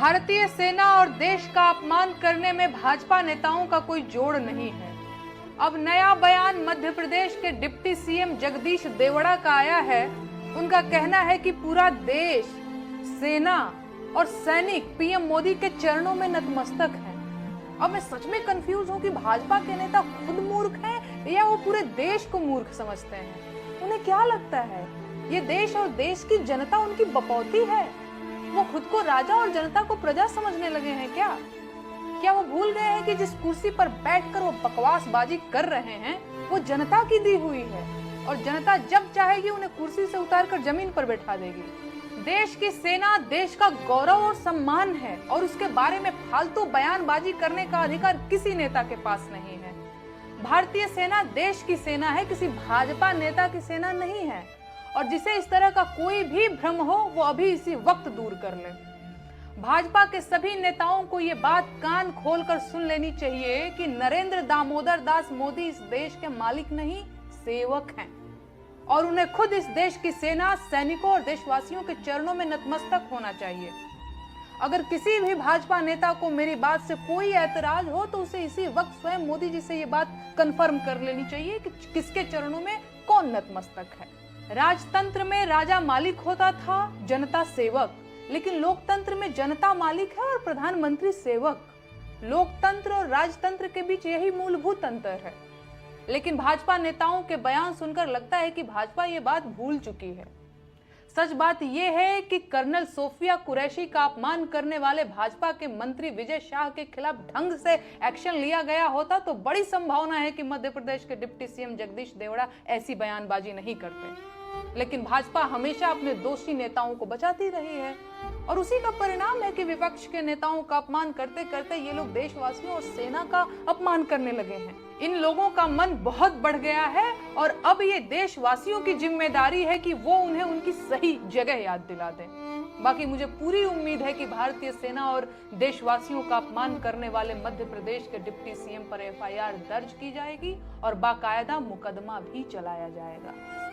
भारतीय सेना और देश का अपमान करने में भाजपा नेताओं का कोई जोड़ नहीं है। अब नया बयान मध्य प्रदेश के डिप्टी सीएम जगदीश देवड़ा का आया है। उनका कहना है कि पूरा देश, सेना और सैनिक पीएम मोदी के चरणों में नतमस्तक है। अब मैं सच में कंफ्यूज हूं कि भाजपा के नेता खुद मूर्ख हैं या वो पूरे देश को मूर्ख समझते हैं। उन्हें क्या लगता है ये देश और देश की जनता उनकी बपौती है? वो खुद को राजा और जनता को प्रजा समझने लगे हैं क्या? क्या वो भूल गए हैं कि जिस कुर्सी पर बैठकर वो बकवासबाजी कर रहे हैं वो जनता की दी हुई है और जनता जब चाहेगी उन्हें कुर्सी से उतारकर जमीन पर बैठा देगी। देश की सेना देश का गौरव और सम्मान है और उसके बारे में फालतू बयानबाजी करने का अधिकार किसी नेता के पास नहीं है। भारतीय सेना देश की सेना है, किसी भाजपा नेता की सेना नहीं है। और जिसे इस तरह का कोई भी भ्रम हो वो अभी इसी वक्त दूर कर ले। भाजपा के सभी नेताओं को ये बात कान खोलकर सुन लेनी चाहिए कि नरेंद्र दामोदर दास मोदी इस देश के मालिक नहीं, सेवक हैं और उन्हें खुद इस देश की सेना, सैनिकों और देशवासियों के चरणों में नतमस्तक होना चाहिए। अगर किसी भी भाजपा नेता को मेरी बात से कोई ऐतराज हो तो उसे इसी वक्त स्वयं मोदी जी से ये बात कंफर्म कर लेनी चाहिए कि किसके चरणों में कौन नतमस्तक है। राजतंत्र में राजा मालिक होता था, जनता सेवक, लेकिन लोकतंत्र में जनता मालिक है और प्रधानमंत्री सेवक। लोकतंत्र और राजतंत्र के बीच यही मूलभूत अंतर है। लेकिन भाजपा नेताओं के बयान सुनकर लगता है कि भाजपा ये बात भूल चुकी है। सच बात यह है कि कर्नल सोफिया कुरैशी का अपमान करने वाले भाजपा के मंत्री विजय शाह के खिलाफ ढंग से एक्शन लिया गया होता तो बड़ी संभावना है कि मध्य प्रदेश के डिप्टी सीएम जगदीश देवड़ा ऐसी बयानबाजी नहीं करते। लेकिन भाजपा हमेशा अपने दोषी नेताओं को बचाती रही है और उसी का परिणाम है कि विपक्ष के नेताओं का अपमान करते करते ये लोग देशवासियों और सेना का अपमान करने लगे हैं। इन लोगों का मन बहुत बढ़ गया है और अब ये देशवासियों की जिम्मेदारी है कि वो उन्हें उनकी सही जगह याद दिला दें। बाकी मुझे पूरी उम्मीद है कि भारतीय सेना और देशवासियों का अपमान करने वाले मध्य प्रदेश के डिप्टी सीएम पर एफआईआर दर्ज की जाएगी और बाकायदा मुकदमा भी चलाया जाएगा।